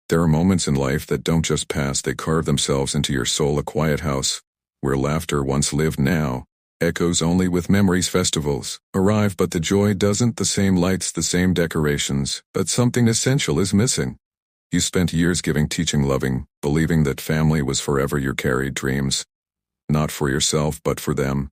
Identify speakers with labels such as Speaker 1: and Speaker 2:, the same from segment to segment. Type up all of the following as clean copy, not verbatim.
Speaker 1: There are moments in life that don't just pass, they carve themselves into your soul. A quiet house, where laughter once lived now, echoes only with memories. Festivals arrive, but the joy doesn't. The same lights, the same decorations, but something essential is missing. You spent years giving, teaching, loving, believing that family was forever. You carried dreams, not for yourself but for them.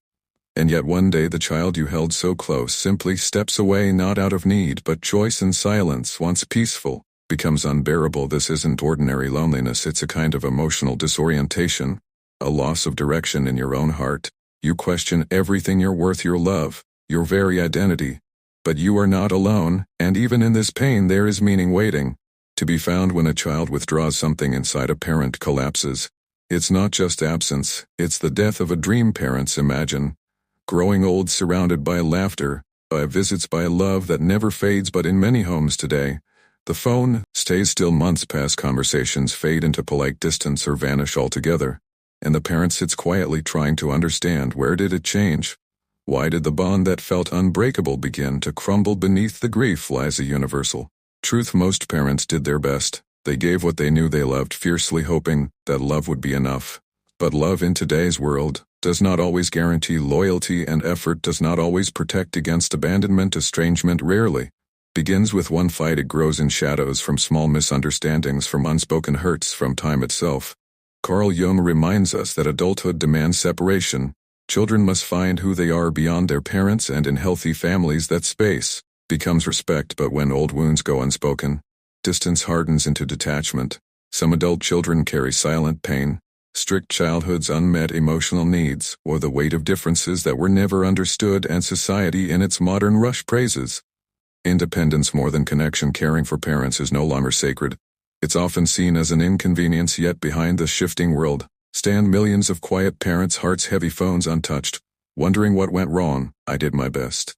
Speaker 1: And yet one day the child you held so close simply steps away, not out of need but choice, and silence, once peaceful, becomes unbearable. This isn't ordinary loneliness, it's a kind of emotional disorientation, a loss of direction in your own heart. You question everything, your worth, your love, your very identity. But you are not alone, and even in this pain there is meaning waiting to be found. When a child withdraws, something inside a parent collapses. It's not just absence, it's the death of a dream. Parents imagine growing old, surrounded by laughter, by visits, by a love that never fades. But in many homes today, the phone stays still. Months pass, conversations fade into polite distance or vanish altogether, and the parent sits quietly trying to understand, where did it change? Why did the bond that felt unbreakable begin to crumble? Beneath the grief lies a universal truth. Most parents did their best. They gave what they knew, they loved fiercely, hoping that love would be enough. But love in today's world does not always guarantee loyalty, and effort does not always protect against abandonment. Estrangement rarely begins with one fight. It grows in shadows, from small misunderstandings, from unspoken hurts, from time itself. Carl Jung reminds us that adulthood demands separation. Children must find who they are beyond their parents, and in healthy families that space becomes respect. But when old wounds go unspoken, distance hardens into detachment. Some adult children carry silent pain, strict childhood's unmet emotional needs, or the weight of differences that were never understood. And society in its modern rush praises independence more than connection. Caring for parents is no longer sacred. It's often seen as an inconvenience, yet behind the shifting world stand millions of quiet parents, hearts heavy, phones untouched, wondering what went wrong. I did my best.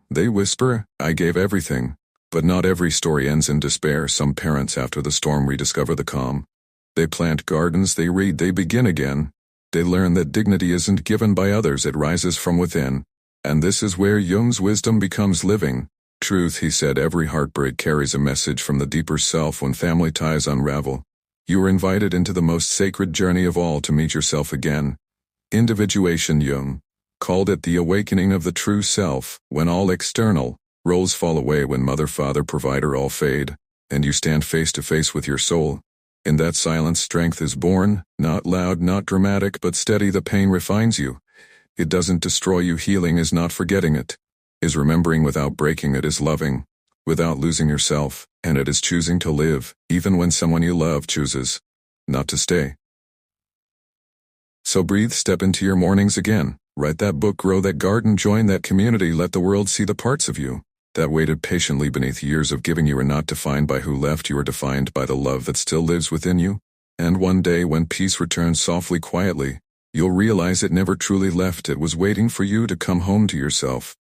Speaker 1: They whisper, I gave everything. But not every story ends in despair. Some parents, after the storm, rediscover the calm. They plant gardens, they read, they begin again. They learn that dignity isn't given by others, it rises from within. And this is where Jung's wisdom becomes living truth. He said, every heartbreak carries a message from the deeper self. When family ties unravel, you are invited into the most sacred journey of all, to meet yourself again. Individuation. Jung called it the awakening of the true self, when all external roles fall away, when mother, father, provider all fade, and you stand face to face with your soul. In that silence, strength is born, not loud, not dramatic, but steady. The pain refines you. It doesn't destroy you. Healing is not forgetting it, is remembering without breaking it, is loving without losing yourself, and it is choosing to live, even when someone you love chooses not to stay. So breathe, step into your mornings again, write that book, grow that garden, join that community, let the world see the parts of you that waited patiently beneath years of giving. You are not defined by who left, you are defined by the love that still lives within you. And one day, when peace returns softly, quietly, you'll realize it never truly left. It was waiting for you to come home to yourself.